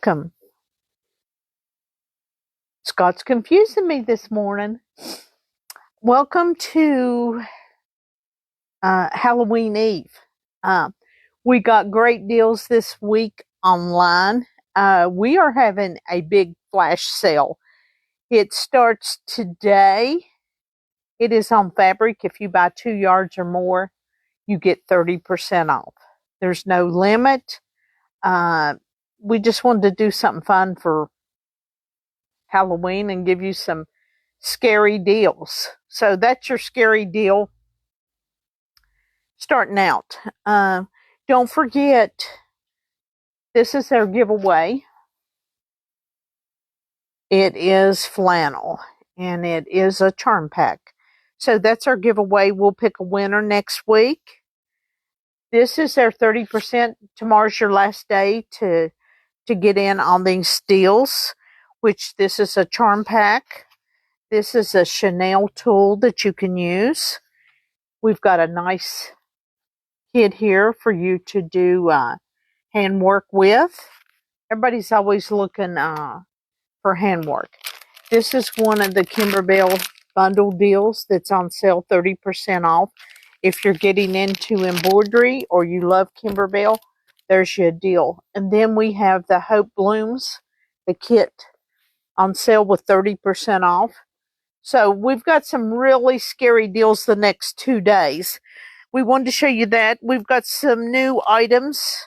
Welcome. Scott's confusing me this morning. Welcome to Halloween Eve. Uh, we got great deals this week online. We are having a big flash sale. It starts today. It is on fabric. If you buy 2 yards or more, you get 30% off. There's no limit. We just wanted to do something fun for Halloween and give you some scary deals. So that's your scary deal starting out. Don't forget, this is our giveaway. It is flannel and it is a charm pack. So that's our giveaway. We'll pick a winner next week. This is our 30%. Tomorrow's your last day to get in on these deals, which this is a charm pack. This is a Chanel tool that you can use. We've got a nice kit here for you to do handwork with. Everybody's always looking for handwork. This is one of the Kimberbell bundle deals that's on sale, 30% off. If you're getting into embroidery or you love Kimberbell, there's your deal. And then we have the Hope Blooms, the kit, on sale with 30% off. So we've got some really scary deals the next 2 days. We wanted to show you that. We've got some new items.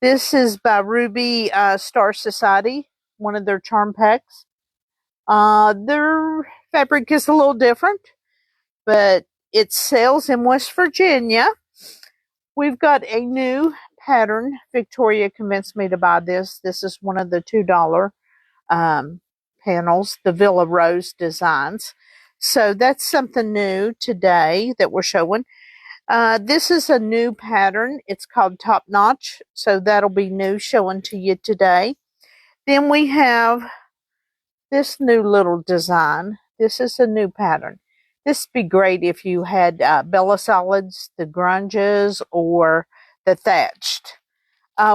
This is by Ruby Star Society, one of their charm packs. Their fabric is a little different, but it sells in West Virginia. We've got a new pattern. Victoria convinced me to buy this. This is one of the $2 panels, the Villa Rose designs. So that's something new today that we're showing. This is a new pattern. It's called Top Notch. So that'll be new, showing to you today. Then we have this new little design. This is a new pattern. This would be great if you had Bella Solids, the grunges, or the thatched.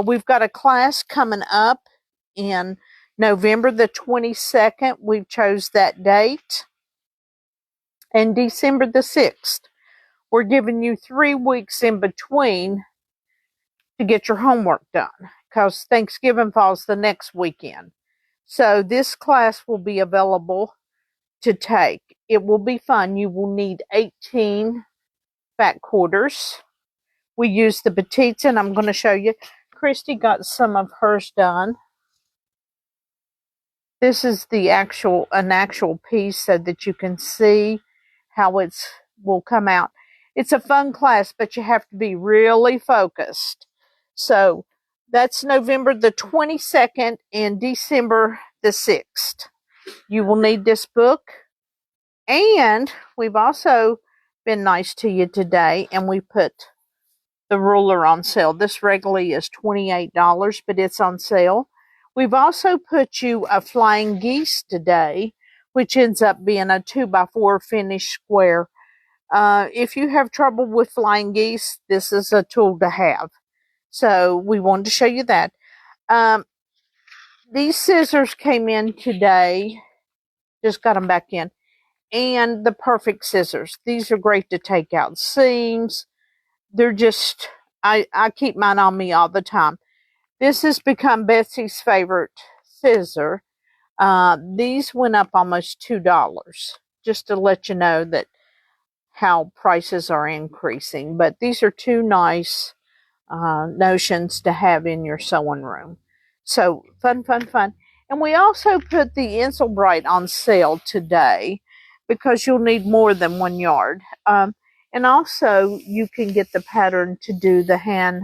We've got a class coming up in November the 22nd. We've chose that date. And December the 6th. We're giving you 3 weeks in between to get your homework done, because Thanksgiving falls the next weekend. So this class will be available to take. It will be fun. You will need 18 fat quarters. We use the petites, and I'm going to show you. Christy got some of hers done. This is an actual piece so that you can see how will come out. It's a fun class, but you have to be really focused. So that's November the 22nd and December the 6th. You will need this book. And we've also been nice to you today, and we put the ruler on sale. This regularly is $28, but it's on sale. We've also put you a flying geese today, which ends up being a 2x4 finished square. If you have trouble with flying geese, this is a tool to have. So we wanted to show you that. These scissors came in today. Just got them back in. And the perfect scissors. These are great to take out seams. They're just, I keep mine on me all the time. This has become Betsy's favorite scissor. These went up almost $2, just to let you know that how prices are increasing. But these are 2 nice notions to have in your sewing room. So fun, fun, fun. And we also put the Inselbright on sale today, because you'll need more than 1 yard. And also you can get the pattern to do the hand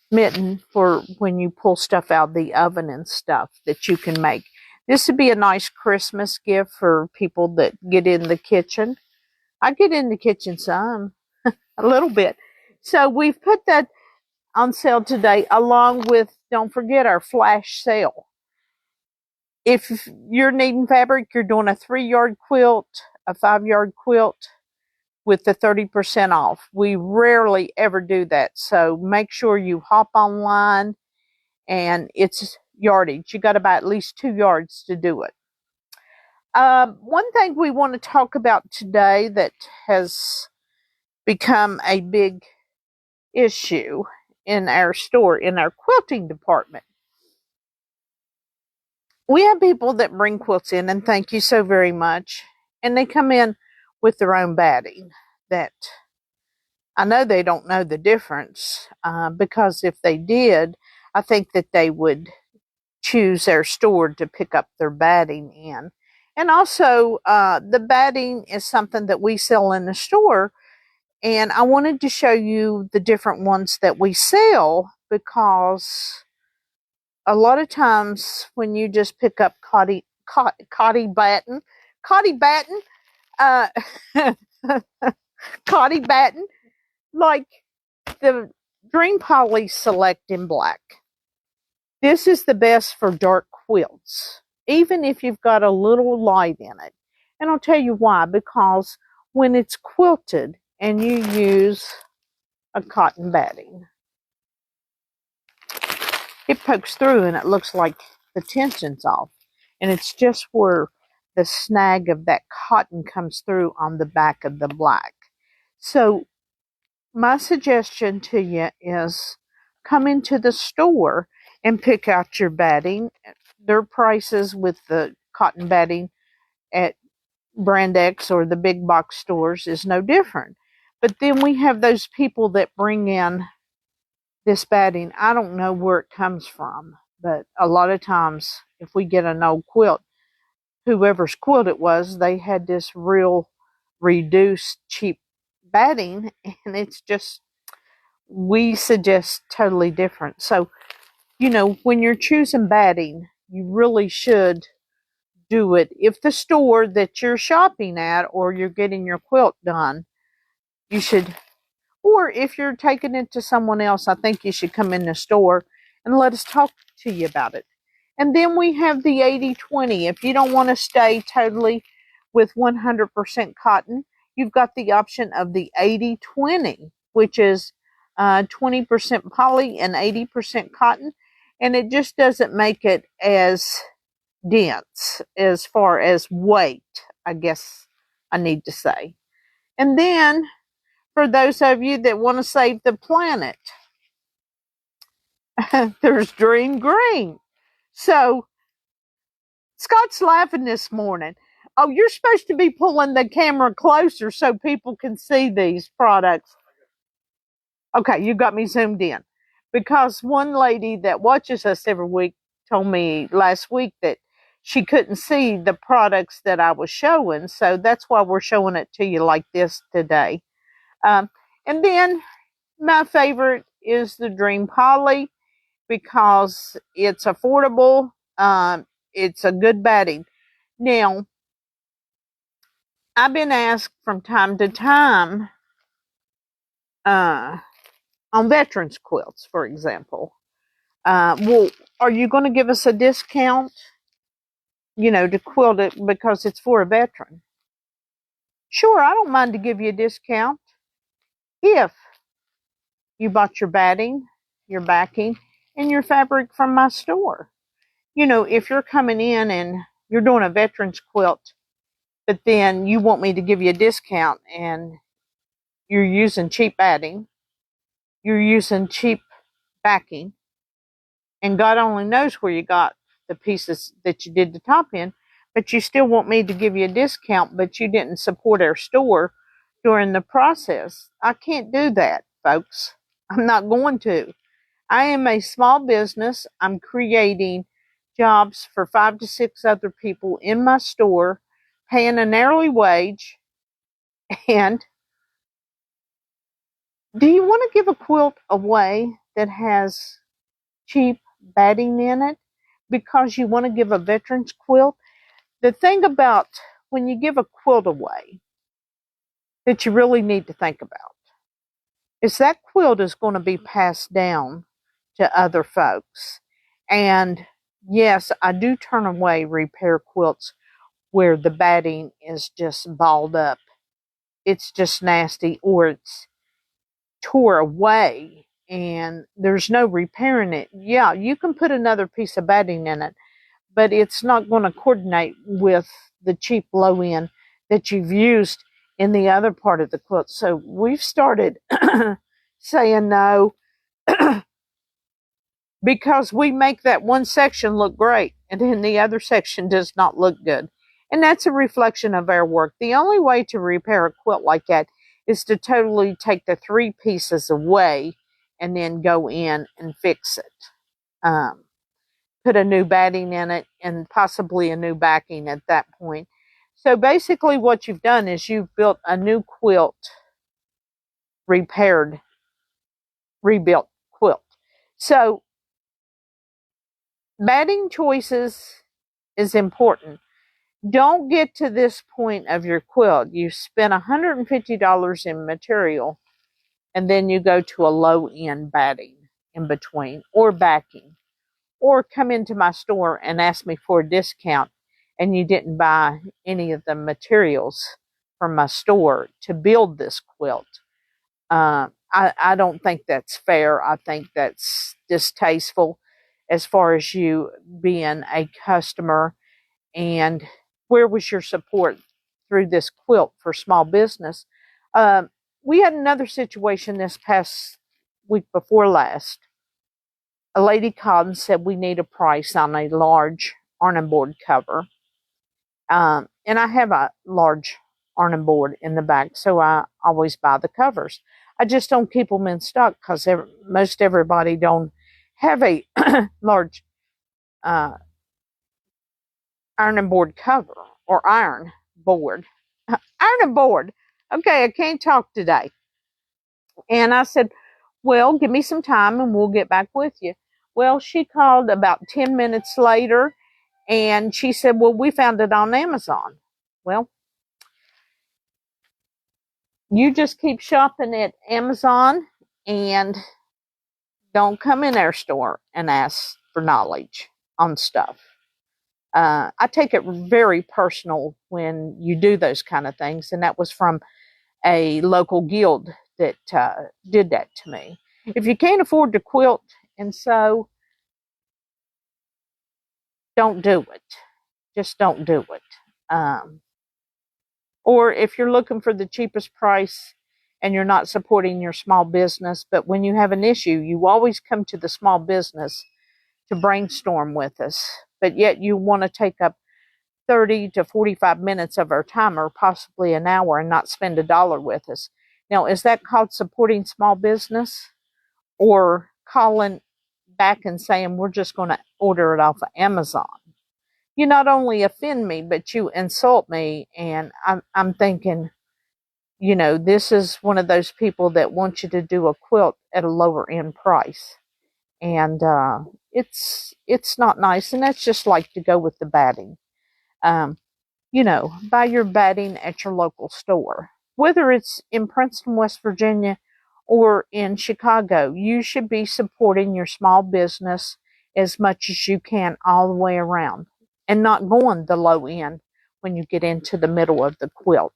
mitten for when you pull stuff out of the oven and stuff that you can make. This would be a nice Christmas gift for people that get in the kitchen. I get in the kitchen some, a little bit. So we've put that on sale today, along with, don't forget, our flash sale. If you're needing fabric, you're doing a 3-yard quilt, a 5-yard quilt, with the 30% off. We rarely ever do that. So make sure you hop online, and it's yardage. You got to buy at least 2 yards to do it. One thing we want to talk about today that has become a big issue in our store, in our quilting department. We have people that bring quilts in, and thank you so very much, and they come in with their own batting that I know they don't know the difference, because if they did, I think that they would choose their store to pick up their batting in. And also, the batting is something that we sell in the store, and I wanted to show you the different ones that we sell, because a lot of times when you just pick up cotty batten, uh, cotty batten, like the Dream Poly Select in black. This is the best for dark quilts, even if you've got a little light in it. And I'll tell you why, because when it's quilted and you use a cotton batting, it pokes through and it looks like the tension's off. And it's just where the snag of that cotton comes through on the back of the black. So my suggestion to you is come into the store and pick out your batting. Their prices with the cotton batting at Brand X or the big box stores is no different. But then we have those people that bring in this batting. I don't know where it comes from, but a lot of times if we get an old quilt, whoever's quilt it was, they had this real reduced cheap batting, and it's just, we suggest totally different. So, when you're choosing batting, you really should do it. If the store that you're shopping at or you're getting your quilt done, you should, or if you're taking it to someone else, I think you should come in the store and let us talk to you about it. And then we have the 80-20. If you don't want to stay totally with 100% cotton, you've got the option of the 80-20, which is 20% poly and 80% cotton. And it just doesn't make it as dense as far as weight, I guess I need to say. And then for those of you that want to save the planet, there's Dream Green. So Scott's laughing this morning. Oh, you're supposed to be pulling the camera closer so people can see these products. Okay, you got me zoomed in. Because one lady that watches us every week told me last week that she couldn't see the products that I was showing. So that's why we're showing it to you like this today. And then my favorite is the Dream Poly, because it's affordable. It's a good batting. Now, I've been asked from time to time, on veterans quilts, for example, well, are you going to give us a discount, to quilt it because it's for a veteran? Sure, I don't mind to give you a discount if you bought your batting, your backing, and your fabric from my store. If you're coming in and you're doing a veterans quilt, but then you want me to give you a discount and you're using cheap batting, you're using cheap backing, and God only knows where you got the pieces that you did the top in, but you still want me to give you a discount, but you didn't support our store during the process. I can't do that, folks. I'm not going to. I am a small business. I'm creating jobs for 5 to 6 other people in my store, paying an hourly wage. And do you want to give a quilt away that has cheap batting in it because you want to give a veteran's quilt? The thing about when you give a quilt away that you really need to think about is that quilt is going to be passed down to other folks. And yes, I do turn away repair quilts where the batting is just balled up it's just nasty, or it's tore away and there's no repairing it. Yeah, you can put another piece of batting in it, but it's not going to coordinate with the cheap low end that you've used in the other part of the quilt. So we've started saying no because we make that one section look great and then the other section does not look good. And that's a reflection of our work. The only way to repair a quilt like that is to totally take the three pieces away and then go in and fix it. Put a new batting in it and possibly a new backing at that point. So basically what you've done is you've built a new quilt, rebuilt quilt. So batting choices is important. Don't get to this point of your quilt. You spend $150 in material and then you go to a low end batting in between or backing. Or come into my store and ask me for a discount and you didn't buy any of the materials from my store to build this quilt. I don't think that's fair. I think that's distasteful as far as you being a customer. And where was your support through this quilt for small business? We had another situation this past week before last. A lady called and said we need a price on a large ironing board cover. And I have a large ironing board in the back, so I always buy the covers. I just don't keep them in stock because most everybody don't have a large ironing board cover or iron board. Ironing board. Okay, I can't talk today. And I said, well, give me some time and we'll get back with you. Well, she called about 10 minutes later and she said, well, we found it on Amazon. Well, you just keep shopping at Amazon and don't come in our store and ask for knowledge on stuff. I take it very personal when you do those kind of things. And that was from a local guild that did that to me. If you can't afford to quilt and sew, don't do it. Just don't do it. Or if you're looking for the cheapest price and you're not supporting your small business, but when you have an issue, you always come to the small business to brainstorm with us, but yet you want to take up 30 to 45 minutes of our time or possibly an hour and not spend $1 with us. Now, is that called supporting small business or calling back and saying we're just going to order it off of Amazon? You not only offend me, but you insult me. And I'm thinking, this is one of those people that want you to do a quilt at a lower end price. And it's not nice. And that's just like to go with the batting. Buy your batting at your local store. Whether it's in Princeton, West Virginia, or in Chicago, you should be supporting your small business as much as you can all the way around and not going the low end when you get into the middle of the quilt.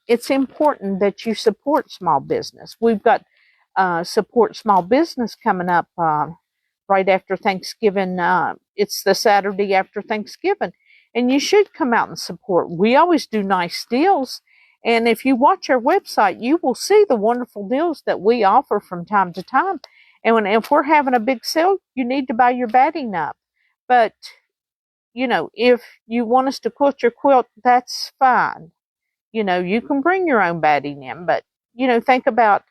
It's important that you support small business. We've got support small business coming up right after Thanksgiving. It's the Saturday after Thanksgiving. And you should come out and support. We always do nice deals. And if you watch our website, you will see the wonderful deals that we offer from time to time. And if we're having a big sale, you need to buy your batting up. But, if you want us to quilt your quilt, that's fine. You can bring your own batting in. But, think about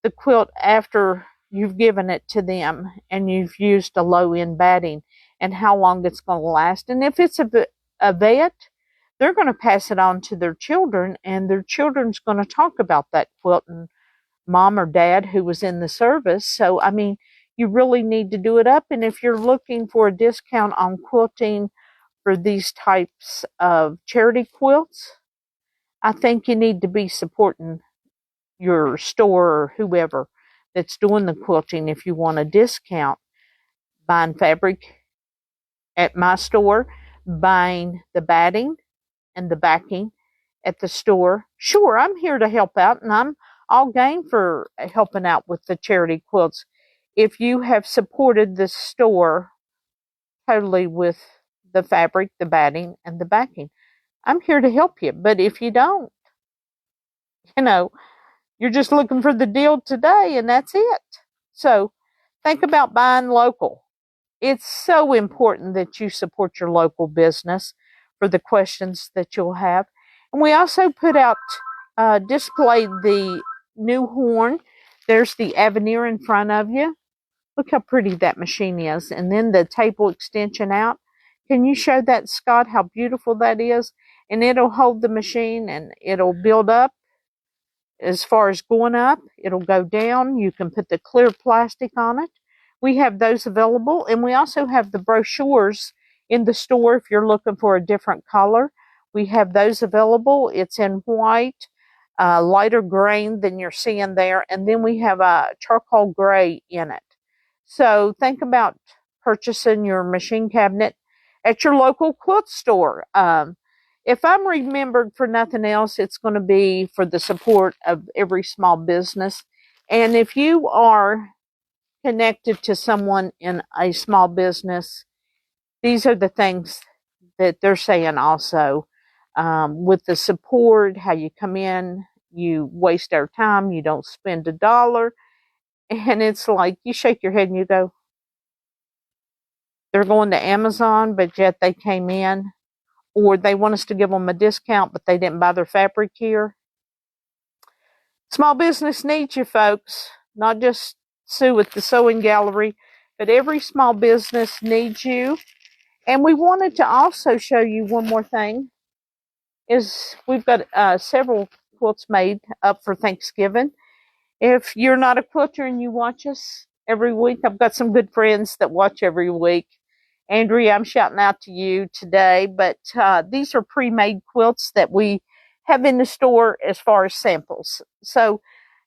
the quilt after you've given it to them and you've used a low-end batting and how long it's going to last. And if it's a vet, they're going to pass it on to their children, and their children's going to talk about that quilt and mom or dad who was in the service. So, you really need to do it up. And if you're looking for a discount on quilting for these types of charity quilts, I think you need to be supporting your store or whoever that's doing the quilting. If you want a discount, buying fabric at my store, buying the batting and the backing, at the store, sure, I'm here to help out, and I'm all game for helping out with the charity quilts. If you have supported the store totally with the fabric, the batting, and the backing, I'm here to help you. But if you don't, you know, you're just looking for the deal today and that's it. So think about buying local. It's so important that you support your local business for the questions that you'll have. And we also put out, displayed the new horn. There's the Avenir in front of you. Look how pretty that machine is. And then the table extension out. Can you show that, Scott, how beautiful that is? And it'll hold the machine and it'll build up. As far as going up, it'll go down. You can put the clear plastic on it. We have those available. And we also have the brochures in the store if you're looking for a different color. We have those available. It's in white, lighter grain than you're seeing there. And then we have a charcoal gray in it. So think about purchasing your machine cabinet at your local quilt store. If I'm remembered for nothing else, it's going to be for the support of every small business. And if you are connected to someone in a small business, these are the things that they're saying also. With the support, how you come in, you waste our time, you don't spend a dollar. And it's like you shake your head and you go, they're going to Amazon, but yet they came in. Or they want us to give them a discount, but they didn't buy their fabric here. Small business needs you, folks. Not just Sue at the Sewing Gallery, but every small business needs you. And we wanted to also show you one more thing. Is we've got several quilts made up for Thanksgiving. If you're not a quilter and you watch us every week, I've got some good friends that watch every week. Andrea, I'm shouting out to you today, but these are pre-made quilts that we have in the store as far as samples. So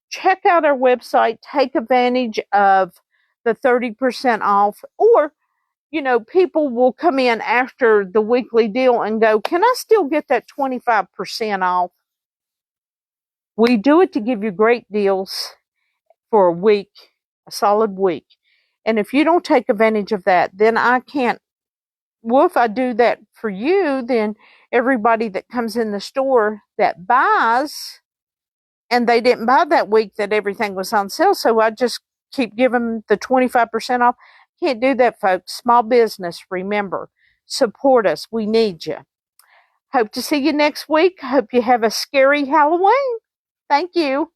check out our website, take advantage of the 30% off, or, people will come in after the weekly deal and go, can I still get that 25% off? We do it to give you great deals for a week, a solid week. And if you don't take advantage of that, then I can't. Well, if I do that for you, then everybody that comes in the store that buys, and they didn't buy that week that everything was on sale, so I just keep giving the 25% off. Can't do that, folks. Small business, remember, support us. We need you. Hope to see you next week. Hope you have a scary Halloween. Thank you.